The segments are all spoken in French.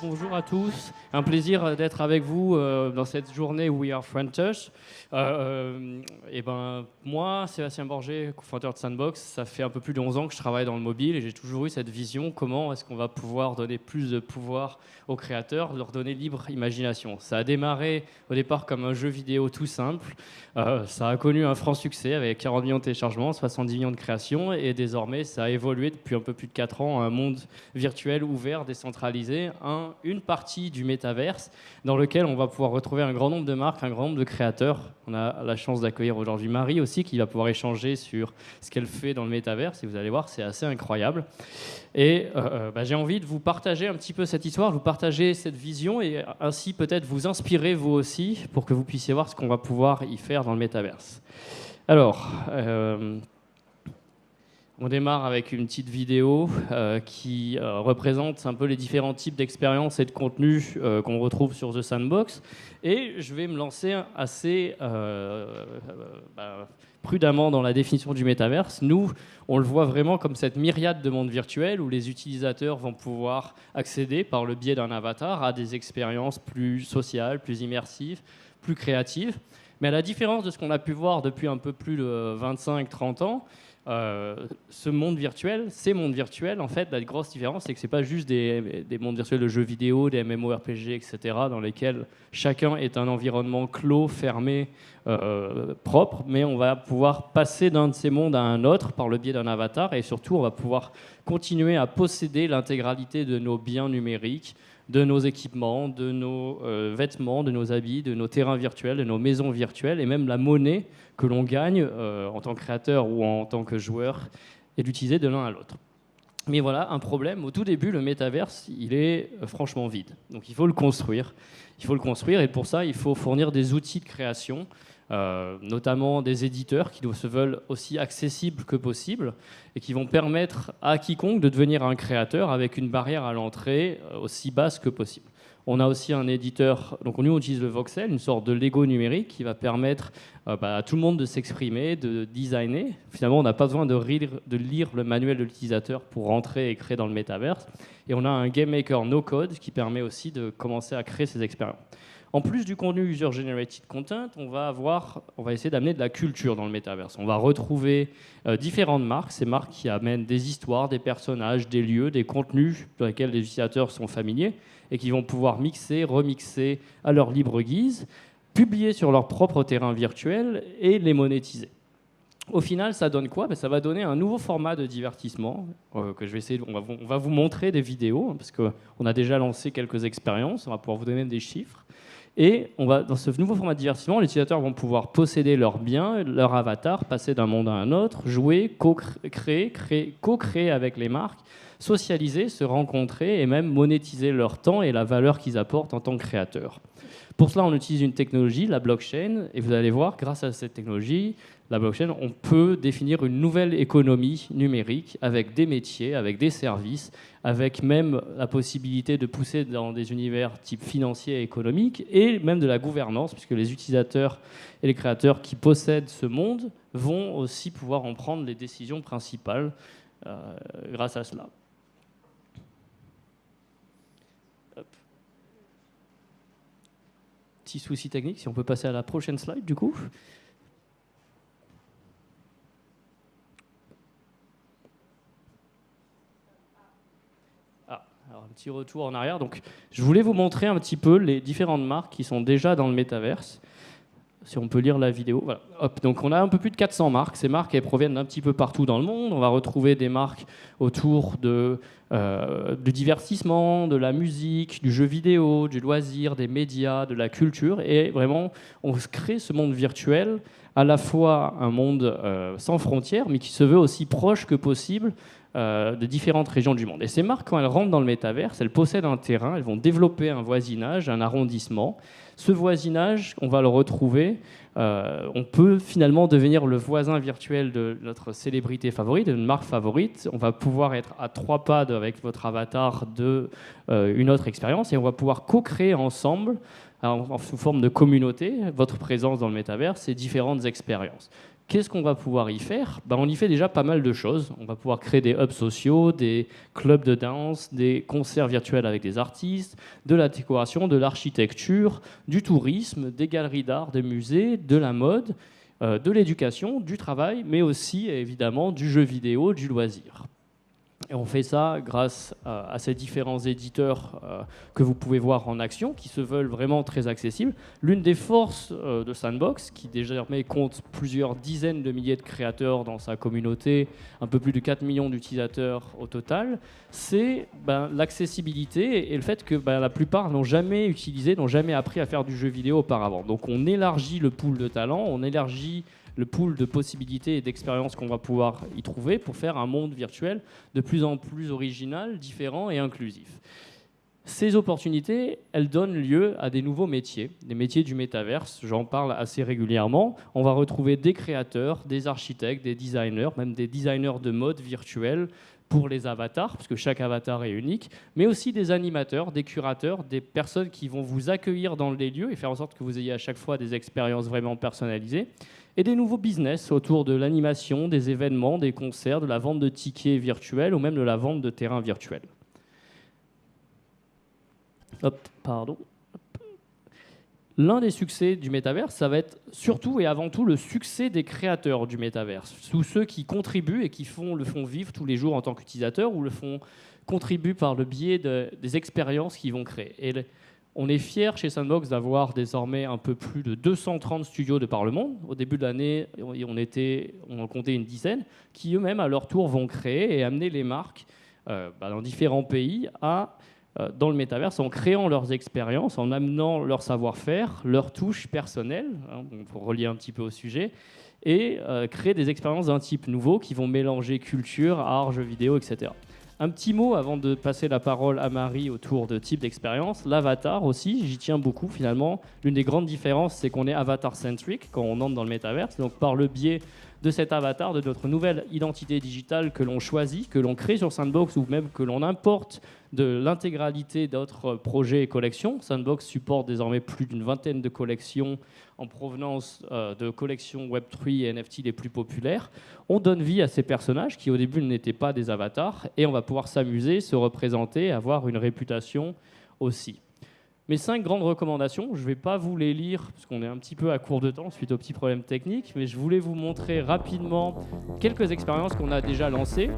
Bonjour à tous, un plaisir d'être avec vous dans cette journée We Are French Touch. Moi, Sébastien Borgé, cofondateur de Sandbox, ça fait un peu plus de 11 ans que je travaille dans le mobile et j'ai toujours eu cette vision, comment est-ce qu'on va pouvoir donner plus de pouvoir aux créateurs, leur donner libre imagination. Ça a démarré au départ comme un jeu vidéo tout simple, ça a connu un franc succès avec 40 millions de téléchargements, 70 millions de créations et désormais ça a évolué depuis un peu plus de 4 ans à un monde virtuel, ouvert, décentralisé, une partie du métaverse dans lequel on va pouvoir retrouver un grand nombre de marques, un grand nombre de créateurs. On a la chance d'accueillir aujourd'hui Marie aussi qui va pouvoir échanger sur ce qu'elle fait dans le métaverse et vous allez voir, c'est assez incroyable. Et j'ai envie de vous partager un petit peu cette histoire, vous partager cette vision et ainsi peut-être vous inspirer vous aussi pour que vous puissiez voir ce qu'on va pouvoir y faire dans le métaverse. Alors, on démarre avec une petite vidéo qui représente un peu les différents types d'expériences et de contenus qu'on retrouve sur The Sandbox. Et je vais me lancer assez prudemment dans la définition du métaverse. Nous, on le voit vraiment comme cette myriade de mondes virtuels où les utilisateurs vont pouvoir accéder par le biais d'un avatar à des expériences plus sociales, plus immersives, plus créatives. Mais à la différence de ce qu'on a pu voir depuis un peu plus de 25-30 ans, ces mondes virtuels, en fait, la grosse différence, c'est que ce n'est pas juste des mondes virtuels de jeux vidéo, des MMORPG, etc., dans lesquels chacun est un environnement clos, fermé, propre, mais on va pouvoir passer d'un de ces mondes à un autre par le biais d'un avatar, et surtout, on va pouvoir continuer à posséder l'intégralité de nos biens numériques, de nos équipements, de nos vêtements, de nos habits, de nos terrains virtuels, de nos maisons virtuelles, et même la monnaie que l'on gagne en tant que créateur ou en tant que joueur, et d'utiliser de l'un à l'autre. Mais voilà, un problème. Au tout début, le métaverse, il est franchement vide. Donc il faut le construire. Il faut le construire, et pour ça, il faut fournir des outils de création, notamment des éditeurs qui se veulent aussi accessibles que possible et qui vont permettre à quiconque de devenir un créateur avec une barrière à l'entrée aussi basse que possible. On a aussi un éditeur, donc nous on utilise le voxel, une sorte de Lego numérique qui va permettre à tout le monde de s'exprimer, de designer. Finalement, on n'a pas besoin de lire le manuel de l'utilisateur pour rentrer et créer dans le métaverse. Et on a un Game Maker No Code qui permet aussi de commencer à créer ces expériences. En plus du contenu user-generated content, on va essayer d'amener de la culture dans le métaverse. On va retrouver différentes marques, ces marques qui amènent des histoires, des personnages, des lieux, des contenus dans lesquels les utilisateurs sont familiers et qui vont pouvoir mixer, remixer à leur libre guise, publier sur leur propre terrain virtuel et les monétiser. Au final, ça donne quoi ? Ça va donner un nouveau format de divertissement que je vais essayer. On va vous montrer des vidéos parce qu'on a déjà lancé quelques expériences. On va pouvoir vous donner des chiffres. Et dans ce nouveau format de divertissement, les utilisateurs vont pouvoir posséder leurs biens, leur avatar, passer d'un monde à un autre, jouer, co-créer avec les marques, socialiser, se rencontrer et même monétiser leur temps et la valeur qu'ils apportent en tant que créateurs. Pour cela, on utilise une technologie, la blockchain, et vous allez voir, grâce à cette technologie, la blockchain, on peut définir une nouvelle économie numérique avec des métiers, avec des services, avec même la possibilité de pousser dans des univers type financier et économique, et même de la gouvernance, puisque les utilisateurs et les créateurs qui possèdent ce monde vont aussi pouvoir en prendre les décisions principales grâce à cela. Petit souci technique, si on peut passer à la prochaine slide du coup. Alors, un petit retour en arrière. Donc, je voulais vous montrer un petit peu les différentes marques qui sont déjà dans le métaverse. Si on peut lire la vidéo. Voilà. Hop. Donc, on a un peu plus de 400 marques. Ces marques, elles proviennent d'un petit peu partout dans le monde. On va retrouver des marques autour du divertissement, de la musique, du jeu vidéo, du loisir, des médias, de la culture. Et vraiment, on crée ce monde virtuel, à la fois un monde sans frontières, mais qui se veut aussi proche que possible de différentes régions du monde. Et ces marques, quand elles rentrent dans le métaverse, elles possèdent un terrain, elles vont développer un voisinage, un arrondissement. Ce voisinage, on va le retrouver, on peut finalement devenir le voisin virtuel de notre célébrité favorite, d'une marque favorite. On va pouvoir être à 3 pas avec votre avatar d'une autre expérience et on va pouvoir co-créer ensemble sous forme de communauté, votre présence dans le métaverse et différentes expériences. Qu'est-ce qu'on va pouvoir y faire? On y fait déjà pas mal de choses. On va pouvoir créer des hubs sociaux, des clubs de danse, des concerts virtuels avec des artistes, de la décoration, de l'architecture, du tourisme, des galeries d'art, des musées, de la mode, de l'éducation, du travail, mais aussi évidemment du jeu vidéo, du loisir. Et on fait ça grâce à ces différents éditeurs que vous pouvez voir en action, qui se veulent vraiment très accessibles. L'une des forces de Sandbox, qui désormais compte plusieurs dizaines de milliers de créateurs dans sa communauté, un peu plus de 4 millions d'utilisateurs au total, c'est l'accessibilité et le fait que la plupart n'ont jamais utilisé, n'ont jamais appris à faire du jeu vidéo auparavant. Donc on élargit le pool de talents, on élargit le pool de possibilités et d'expériences qu'on va pouvoir y trouver pour faire un monde virtuel de plus en plus original, différent et inclusif. Ces opportunités, elles donnent lieu à des nouveaux métiers, des métiers du métaverse, j'en parle assez régulièrement. On va retrouver des créateurs, des architectes, des designers, même des designers de mode virtuel pour les avatars, parce que chaque avatar est unique, mais aussi des animateurs, des curateurs, des personnes qui vont vous accueillir dans les lieux et faire en sorte que vous ayez à chaque fois des expériences vraiment personnalisées, et des nouveaux business autour de l'animation, des événements, des concerts, de la vente de tickets virtuels ou même de la vente de terrains virtuels. L'un des succès du métaverse, ça va être surtout et avant tout le succès des créateurs du métaverse, tous ceux qui contribuent et qui le font vivre tous les jours en tant qu'utilisateurs ou contribuent par le biais des expériences qu'ils vont créer. Et on est fiers chez Sandbox d'avoir désormais un peu plus de 230 studios de par le monde. Au début de l'année, on en comptait une dizaine, qui eux-mêmes, à leur tour, vont créer et amener les marques dans différents pays dans le métaverse en créant leurs expériences, en amenant leur savoir-faire, leurs touches personnelles, pour relier un petit peu au sujet, et créer des expériences d'un type nouveau qui vont mélanger culture, art, jeux vidéo, etc. Un petit mot avant de passer la parole à Marie autour de type d'expérience. L'avatar aussi, j'y tiens beaucoup finalement. L'une des grandes différences, c'est qu'on est avatar-centric quand on entre dans le métaverse. Donc par le biais de cet avatar, de notre nouvelle identité digitale que l'on choisit, que l'on crée sur Sandbox ou même que l'on importe de l'intégralité d'autres projets et collections. Sandbox supporte désormais plus d'une vingtaine de collections en provenance de collections Web3 et NFT les plus populaires. On donne vie à ces personnages qui au début n'étaient pas des avatars et on va pouvoir s'amuser, se représenter, avoir une réputation aussi. Mes 5 grandes recommandations, je ne vais pas vous les lire parce qu'on est un petit peu à court de temps suite aux petits problèmes techniques, mais je voulais vous montrer rapidement quelques expériences qu'on a déjà lancées.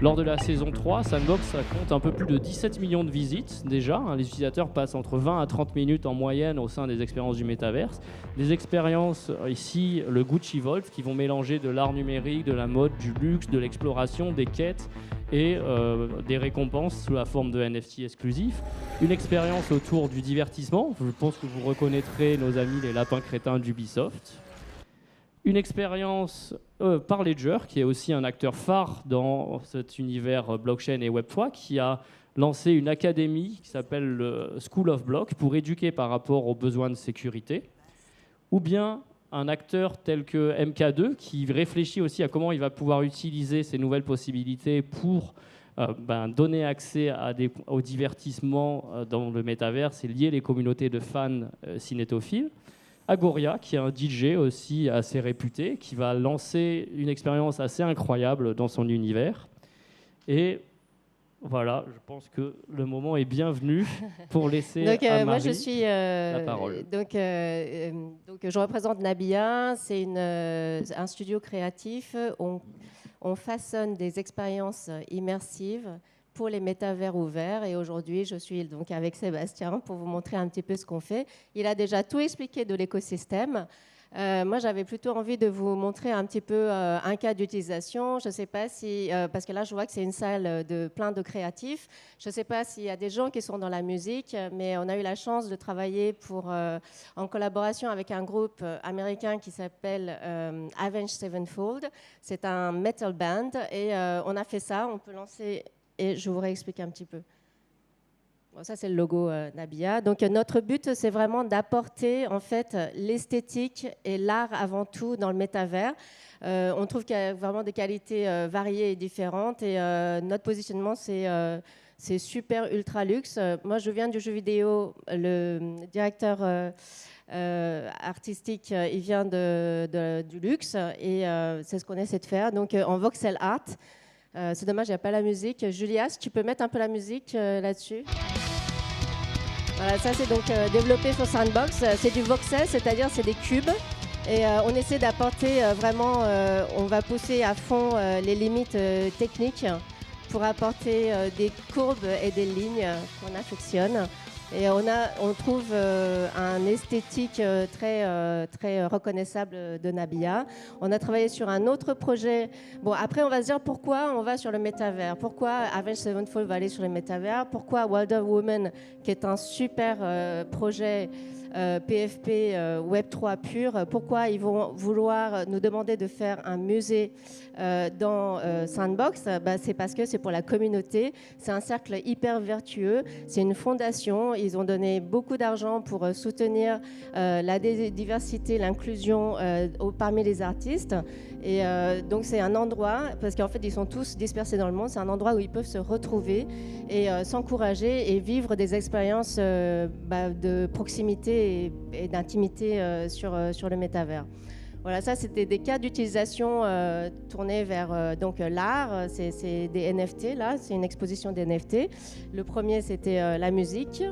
Lors de la saison 3, Sandbox ça compte un peu plus de 17 millions de visites déjà. Les utilisateurs passent entre 20 à 30 minutes en moyenne au sein des expériences du métaverse. Des expériences ici, le Gucci Vault, qui vont mélanger de l'art numérique, de la mode, du luxe, de l'exploration, des quêtes et des récompenses sous la forme de NFT exclusifs. Une expérience autour du divertissement. Je pense que vous reconnaîtrez nos amis les lapins crétins d'Ubisoft. Une expérience par Ledger, qui est aussi un acteur phare dans cet univers blockchain et Web3, qui a lancé une académie qui s'appelle le School of Block pour éduquer par rapport aux besoins de sécurité. Ou bien un acteur tel que MK2 qui réfléchit aussi à comment il va pouvoir utiliser ces nouvelles possibilités pour donner accès au divertissement dans le métaverse et lier les communautés de fans cinétophiles. Agoria, qui est un DJ aussi assez réputé, qui va lancer une expérience assez incroyable dans son univers. Et voilà, je pense que le moment est bienvenu pour laisser à Marie moi je suis, la parole. Donc, je représente Nabia, c'est un studio créatif. On façonne des expériences immersives pour les métavers ouverts. Et aujourd'hui, je suis donc avec Sébastien pour vous montrer un petit peu ce qu'on fait. Il a déjà tout expliqué de l'écosystème. Moi, j'avais plutôt envie de vous montrer un petit peu un cas d'utilisation. Je ne sais pas si, parce que là, je vois que c'est une salle de plein de créatifs. Je ne sais pas s'il y a des gens qui sont dans la musique, mais on a eu la chance de travailler en collaboration avec un groupe américain qui s'appelle Avenged Sevenfold. C'est un metal band et on a fait ça. On peut lancer et je vous réexplique un petit peu. Bon, ça, c'est le logo Nabia. Donc, notre but, c'est vraiment d'apporter en fait l'esthétique et l'art avant tout dans le métavers. On trouve qu'il y a vraiment des qualités variées et différentes. Et notre positionnement, c'est c'est super ultra luxe. Moi, je viens du jeu vidéo. Le directeur artistique, il vient du luxe et c'est ce qu'on essaie de faire. Donc, en voxel art. C'est dommage, il n'y a pas la musique. Julia, si tu peux mettre un peu la musique là-dessus. Voilà, ça c'est donc développé sur Sandbox. C'est du voxel, c'est-à-dire c'est des cubes. Et on essaie d'apporter vraiment, on va pousser à fond les limites techniques pour apporter des courbes et des lignes qu'on affectionne. Et on trouve un esthétique très reconnaissable de Nabila. On a travaillé sur un autre projet. Bon, après, on va se dire pourquoi on va sur le métavers. Pourquoi Avenged Sevenfold va aller sur le métavers. Pourquoi Wonder Woman, qui est un super projet PFP Web3 pur, pourquoi ils vont vouloir nous demander de faire un musée dans Sandbox? C'est parce que c'est pour la communauté, c'est un cercle hyper vertueux, c'est une fondation, ils ont donné beaucoup d'argent pour soutenir la diversité, l'inclusion parmi les artistes. Et donc c'est un endroit, parce qu'en fait ils sont tous dispersés dans le monde, c'est un endroit où ils peuvent se retrouver et s'encourager et vivre des expériences de proximité et d'intimité sur le métavers. Voilà, ça c'était des cas d'utilisation tournés vers donc l'art, c'est des NFT là, c'est une exposition des NFT. Le premier c'était la musique.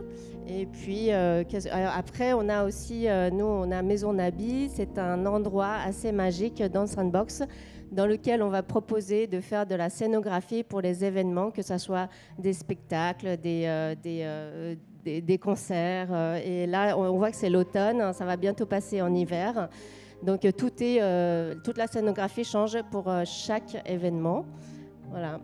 Et puis après, on a aussi, nous, on a Maison Nabi, c'est un endroit assez magique dans Sandbox dans lequel on va proposer de faire de la scénographie pour les événements, que ce soit des spectacles, des concerts. Et là, on voit que c'est l'automne, ça va bientôt passer en hiver. Donc toute la scénographie change pour chaque événement. Voilà.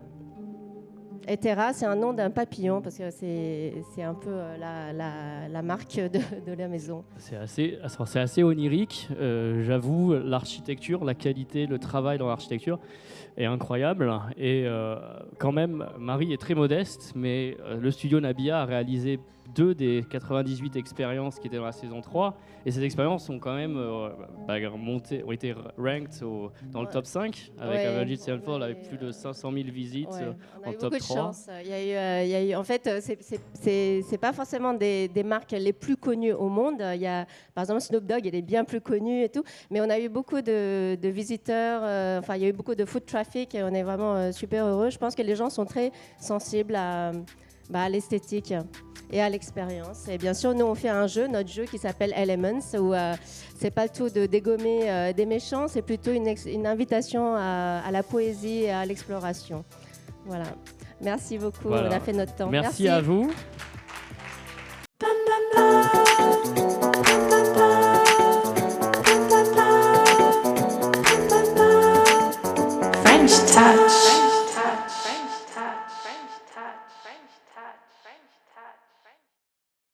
Et Terra, c'est un nom d'un papillon, parce que c'est un peu la marque de la maison. C'est assez onirique. J'avoue, l'architecture, la qualité, le travail dans l'architecture est incroyable. Et quand même, Marie est très modeste, mais le studio Nabila a réalisé 2 des 98 expériences qui étaient dans la saison 3. Et ces expériences ont quand même ont été ranked dans le top 5, avec Avenged Sevenfold, avec plus de 500 000 visites en top 3. On a eu beaucoup de chance. Il y a eu, en fait, c'est pas forcément des marques les plus connues au monde. Il y a, par exemple, Snoop Dogg, il est bien plus connu et tout. Mais on a eu beaucoup de visiteurs. Il y a eu beaucoup de foot traffic et on est vraiment super heureux. Je pense que les gens sont très sensibles à l'esthétique et à l'expérience. Et bien sûr, nous, on fait un jeu, notre jeu qui s'appelle Elements, où c'est pas le tout de dégommer des méchants, c'est plutôt une invitation à la poésie et à l'exploration. Voilà. Merci beaucoup, on a fait notre temps. Merci à vous.